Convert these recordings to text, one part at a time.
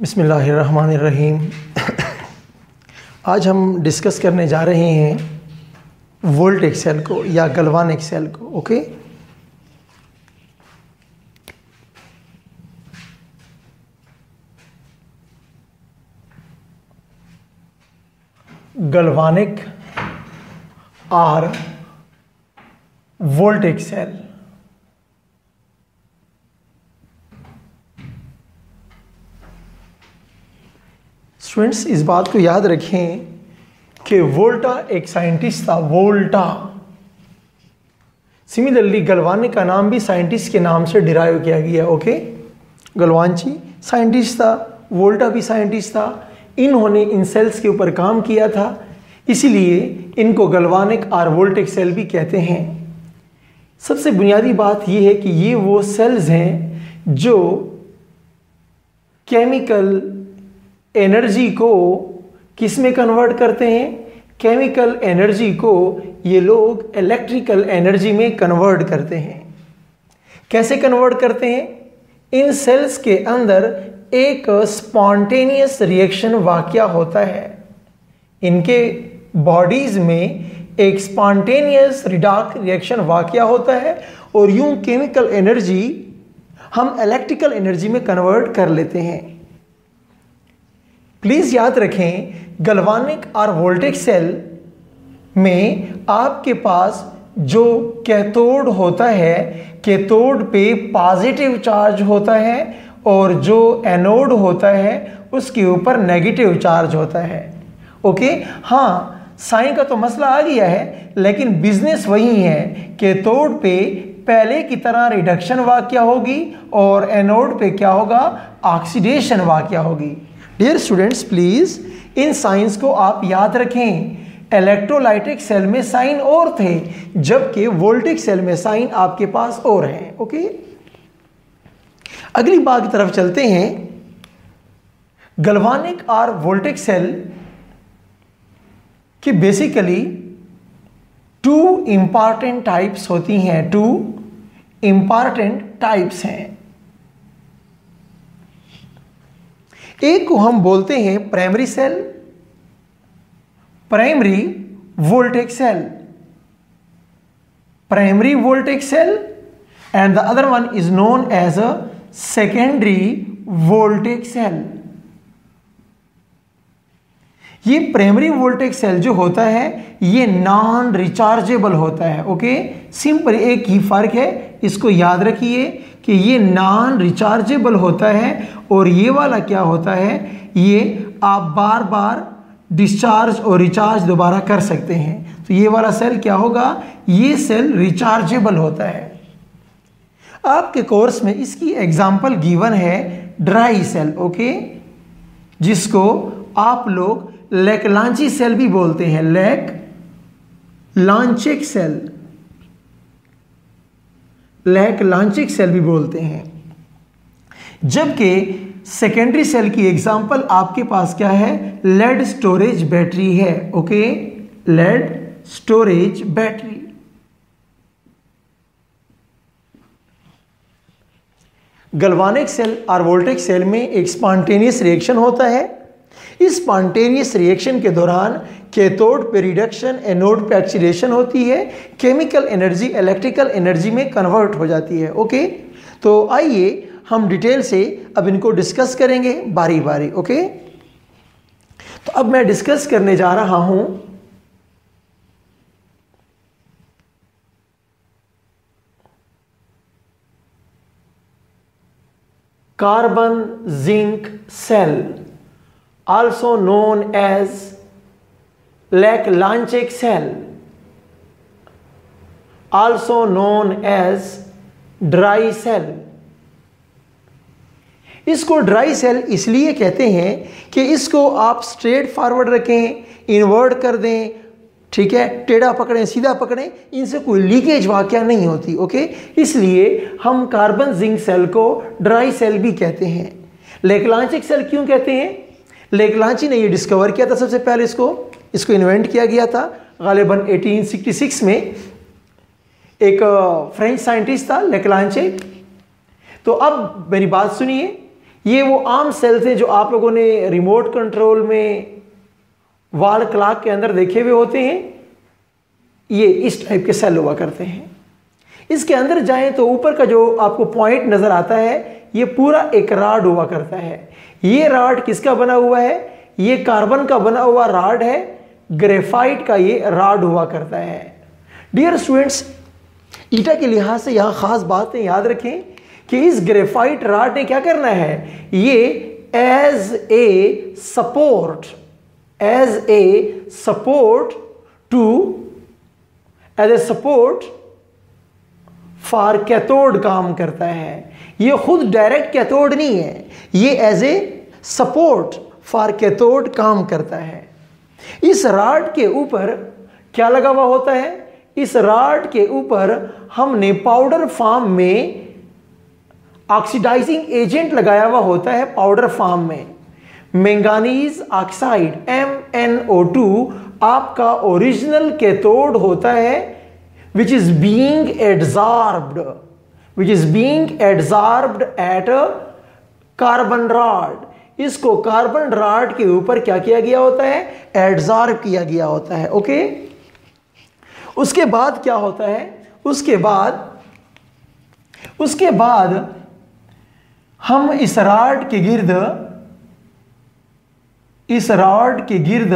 बिस्मिल्लाहिर्रहमानिर्रहीम। आज हम डिस्कस करने जा रहे हैं वोल्टेज सेल को या गलवानिक सेल को। ओके, गलवानिक और वोल्टेज सेल। स्टूडेंट्स, इस बात को याद रखें कि वोल्टा एक साइंटिस्ट था, वोल्टा। सिमिलरली गलवानिक का नाम भी साइंटिस्ट के नाम से डिराइव किया गया। ओके, गलवानची साइंटिस्ट था, वोल्टा भी साइंटिस्ट था। इन्होंने इन सेल्स के ऊपर काम किया था, इसीलिए इनको गलवानिक और वोल्टेज सेल भी कहते हैं। सबसे बुनियादी बात यह है कि ये वो सेल्स हैं जो केमिकल एनर्जी को किस में कन्वर्ट करते हैं। केमिकल एनर्जी को ये लोग इलेक्ट्रिकल एनर्जी में कन्वर्ट करते हैं। कैसे कन्वर्ट करते हैं? इन सेल्स के अंदर एक स्पॉन्टेनियस रिएक्शन वाक़या होता है। इनके बॉडीज में एक स्पॉन्टेनियस रिएक्शन वाक़या होता है और यूं केमिकल एनर्जी हम इलेक्ट्रिकल एनर्जी में कन्वर्ट कर लेते हैं। प्लीज़ याद रखें, गलवानिक और वोल्टेज सेल में आपके पास जो कैथोड होता है, कैथोड पे पॉजिटिव चार्ज होता है और जो एनोड होता है उसके ऊपर नेगेटिव चार्ज होता है। ओके, हाँ, साइन का तो मसला आ गया है, लेकिन बिजनेस वही है। कैथोड पे पहले की तरह रिडक्शन वाक़या होगी और एनोड पे क्या होगा? ऑक्सीडेशन वाक़या होगी। डियर स्टूडेंट्स, प्लीज इन साइंस को आप याद रखें। इलेक्ट्रोलाइटिक सेल में साइन और थे, जबकि वोल्टेज सेल में साइन आपके पास और हैं। ओके, अगली बात की तरफ चलते हैं। गलवानिक और वोल्टेज सेल की बेसिकली टू इंपॉर्टेंट टाइप्स होती हैं। टू इंपॉर्टेंट टाइप्स हैं। एक को हम बोलते हैं primary cell, primary voltage cell, primary voltage cell, and the other one is known as a secondary voltage cell. ये प्राइमरी वोल्टेज सेल जो होता है ये नॉन रिचार्जेबल होता है। ओके, सिंपल एक ही फर्क है, इसको याद रखिए कि ये नॉन रिचार्जेबल होता है और ये वाला क्या होता है, ये आप बार बार डिस्चार्ज और रिचार्ज दोबारा कर सकते हैं। तो ये वाला सेल क्या होगा? ये सेल रिचार्जेबल होता है। आपके कोर्स में इसकी एग्जांपल गिवन है ड्राई सेल। ओके, जिसको आप लोग लेकलांची सेल भी बोलते हैं, लेकलांचिक सेल, लेकलांचिक सेल भी बोलते हैं। जबकि सेकेंडरी सेल की एग्जांपल आपके पास क्या है? लेड स्टोरेज बैटरी है। Okay, lead storage battery. Galvanic cell और वोल्टेज सेल में एक स्पॉन्टेनियस रिएक्शन होता है। इस स्पॉन्टेनियस रिएक्शन के दौरान कैथोड पे रिडक्शन, एनोड पे ऑक्सीडेशन होती है। केमिकल एनर्जी इलेक्ट्रिकल एनर्जी में कन्वर्ट हो जाती है। ओके, तो आइए हम डिटेल से अब इनको डिस्कस करेंगे बारी बारी। ओके, तो अब मैं डिस्कस करने जा रहा हूं carbon zinc cell, also known as Leclanche cell, also known as dry cell. इसको ड्राई सेल इसलिए कहते हैं कि इसको आप स्ट्रेट फॉरवर्ड रखें, इन्वर्ट कर दें, ठीक है, टेढ़ा पकड़ें, सीधा पकड़ें, इनसे कोई लीकेज वाक़या नहीं होती। ओके, इसलिए हम कार्बन जिंक सेल को ड्राई सेल भी कहते हैं। लेकलांचिक सेल क्यों कहते हैं? लेकलांची ने ये डिस्कवर किया था सबसे पहले, इसको इन्वेंट किया गया था गालिबन 1866 में। एक फ्रेंच साइंटिस्ट था लेकलांचे। तो अब मेरी बात सुनिए, ये वो आम सेल्स हैं जो आप लोगों ने रिमोट कंट्रोल में वॉल क्लॉक के अंदर देखे हुए होते हैं। ये इस टाइप के सेल हुआ करते हैं। इसके अंदर जाएं तो ऊपर का जो आपको पॉइंट नजर आता है ये पूरा एक रॉड हुआ करता है। ये रॉड किसका बना हुआ है? ये कार्बन का बना हुआ रॉड है, ग्रेफाइट का ये रॉड हुआ करता है। डियर स्टूडेंट्स, ईटा के लिहाज से यहां खास बातें याद रखें कि इस ग्रेफाइट रॉड ने क्या करना है, ये as a support for cathode काम करता है। ये खुद डायरेक्ट कैथोड नहीं है, ये as a support for cathode काम करता है। इस रॉड के ऊपर क्या लगा हुआ होता है? इस रॉड के ऊपर हमने पाउडर फॉर्म में ऑक्सीडाइजिंग एजेंट लगाया हुआ होता है। पाउडर फॉर्म में मैंगानीज ऑक्साइड MnO2 आपका ओरिजिनल कैथोड होता है, which is being adsorbed at a carbon rod. इसको कार्बन रॉड के ऊपर क्या किया गया होता है? एडजॉर्ब किया गया होता है। ओके, उसके बाद क्या होता है? उसके बाद हम इस रॉड के गिर्द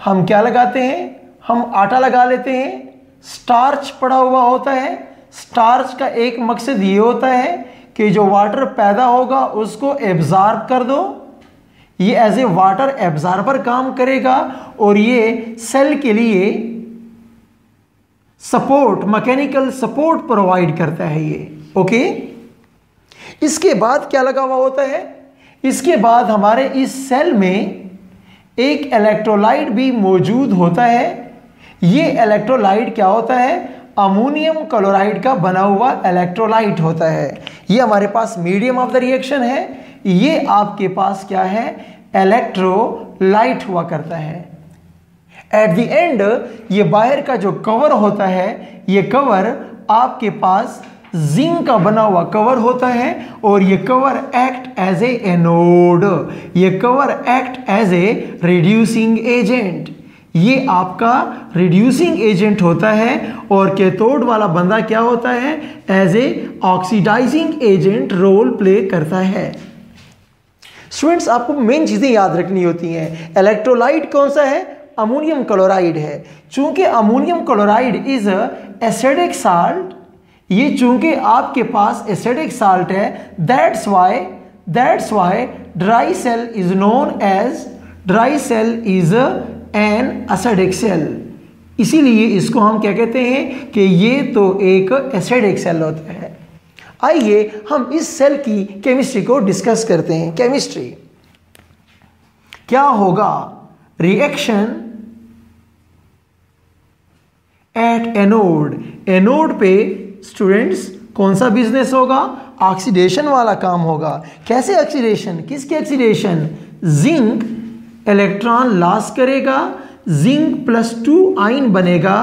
हम क्या लगाते हैं? हम आटा लगा लेते हैं। स्टार्च पड़ा हुआ होता है। स्टार्च का एक मकसद ये होता है कि जो वाटर पैदा होगा उसको एब्जॉर्ब कर दो। ये एज ए वाटर एब्जॉर्बर काम करेगा और ये सेल के लिए सपोर्ट, मैकेनिकल सपोर्ट प्रोवाइड करता है ये। ओके, इसके बाद क्या लगा हुआ होता है? इसके बाद हमारे इस सेल में एक इलेक्ट्रोलाइट भी मौजूद होता है। ये इलेक्ट्रोलाइट क्या होता है? अमोनियम क्लोराइड का बना हुआ इलेक्ट्रोलाइट होता है। ये हमारे पास मीडियम ऑफ द रिएक्शन है। ये आपके पास क्या है? इलेक्ट्रोलाइट हुआ करता है। एट द एंड ये बाहर का जो कवर होता है, ये कवर आपके पास जिंक का बना हुआ कवर होता है और ये cover act as a anode, ये cover act as a reducing agent. ये आपका रिड्यूसिंग एजेंट होता है और कैथोड वाला बंदा क्या होता है? As a oxidizing agent role play करता है। स्टूडेंट्स, आपको मेन चीजें याद रखनी होती हैं। इलेक्ट्रोलाइट कौन सा है? अमोनियम क्लोराइड है। चूंकि ammonium chloride is acidic salt, ये चूंकि आपके पास एसिडिक साल्ट है, that's why dry cell is known as an acidic cell. इसीलिए इसको हम क्या कहते हैं कि ये तो एक एसिडिक सेल होता है। आइए हम इस सेल की केमिस्ट्री को डिस्कस करते हैं। केमिस्ट्री क्या होगा? Reaction at anode. एनोड पे स्टूडेंट्स कौन सा बिजनेस होगा? ऑक्सीडेशन वाला काम होगा। कैसे ऑक्सीडेशन? किसकी ऑक्सीडेशन? जिंक इलेक्ट्रॉन लॉस करेगा, जिंक +2 आयन बनेगा।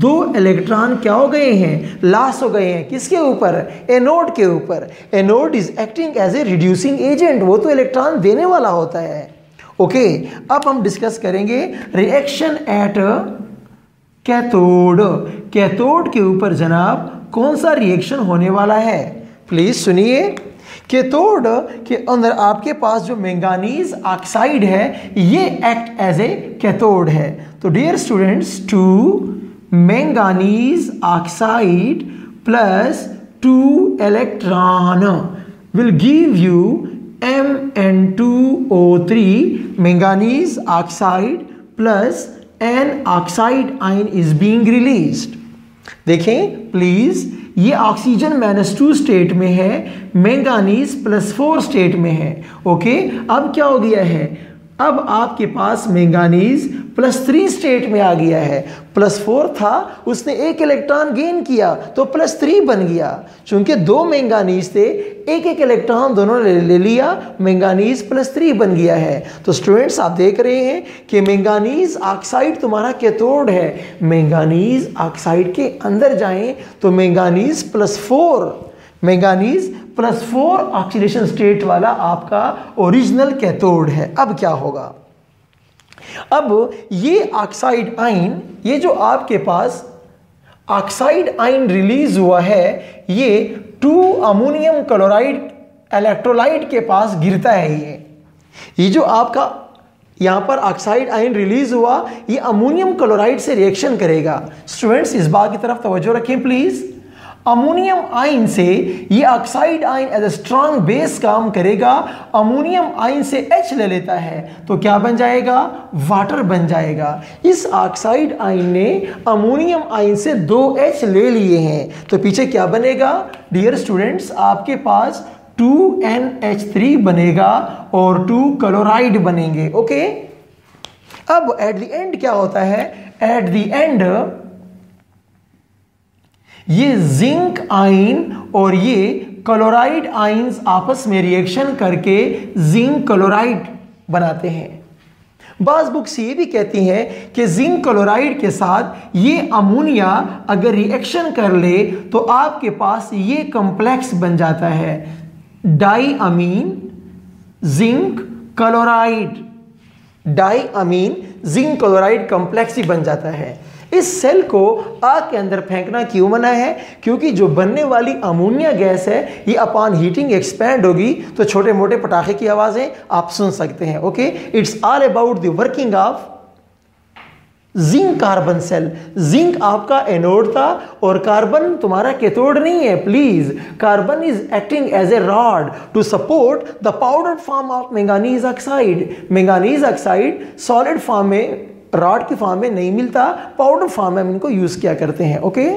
2 इलेक्ट्रॉन क्या हो गए हैं? लॉस हो गए हैं। किसके ऊपर? एनोड के ऊपर। Anode is acting as a reducing agent, वो तो इलेक्ट्रॉन देने वाला होता है। ओके, अब हम डिस्कस करेंगे रिएक्शन एट कैथोड। कैथोड के ऊपर जनाब कौन सा रिएक्शन होने वाला है? प्लीज सुनिए। कैथोड के अंदर आपके पास जो मैंगानीज ऑक्साइड है ये एक्ट एज ए कैथोड है। तो dear students, 2 manganese oxide plus 2 electron will give you Mn2O3, manganese oxide plus an oxide ion is being released। देखें प्लीज, ये ऑक्सीजन -2 स्टेट में है, मैंगानीज +4 स्टेट में है। ओके, अब क्या हो गया है? अब आपके पास मैंगानीज +3 स्टेट में आ गया है। +4 था, उसने एक इलेक्ट्रॉन गेन किया तो +3 बन गया। चूंकि 2 मैंगानीज थे, एक इलेक्ट्रॉन दोनों ले लिया, मैंगानीज +3 बन गया है। तो स्टूडेंट्स आप देख रहे हैं कि मैंगानीज ऑक्साइड तुम्हारा कैथोड है। मैंगानीज ऑक्साइड के अंदर जाएं तो मैंगानीज +4 +4 ऑक्सीडेशन स्टेट वाला आपका ओरिजिनल कैथोड है। अब क्या होगा, अब ये ऑक्साइड आयन, ये जो आपके पास ऑक्साइड आयन रिलीज हुआ है, ये 2 अमोनियम क्लोराइड इलेक्ट्रोलाइट के पास गिरता है। ये जो आपका यहां पर ऑक्साइड आयन रिलीज हुआ, ये अमोनियम क्लोराइड से रिएक्शन करेगा। स्टूडेंट्स इस बात की तरफ तवज्जो रखें प्लीज। अमोनियम आयन से ये oxide ion as a strong base काम करेगा। अमोनियम आयन से H ले लेता है तो क्या बन जाएगा, वाटर बन जाएगा। इस ऑक्साइड आयन ने अमोनियम आयन से 2H ले लिए हैं तो पीछे क्या बनेगा डियर स्टूडेंट्स, आपके पास 2NH3 बनेगा और 2 क्लोराइड बनेंगे। ओके, अब एट द एंड क्या होता है, एट द एंड ये जिंक आयन और ये क्लोराइड आयंस आपस में रिएक्शन करके जिंक क्लोराइड बनाते हैं। बाज बुक्स ये भी कहती हैं कि जिंक क्लोराइड के साथ ये अमोनिया अगर रिएक्शन कर ले तो आपके पास ये कॉम्प्लेक्स बन जाता है, diammine zinc chloride, diammine zinc chloride complex ही बन जाता है। इस सेल को आग के अंदर फेंकना क्यों मना है, क्योंकि जो बनने वाली अमोनिया गैस है ये अपॉन हीटिंग एक्सपैंड होगी तो छोटे मोटे पटाखे की आवाजें आप सुन सकते हैं। Okay, it's all about the working of zinc carbon cell. Zinc आपका एनोड था और कार्बन तुम्हारा कैथोड नहीं है। Please, carbon is acting as a rod to support the powder form of manganese oxide. Manganese oxide solid form में, rod की form में नहीं मिलता, पाउडर फॉर्म में हम इनको यूज किया करते हैं। ओके।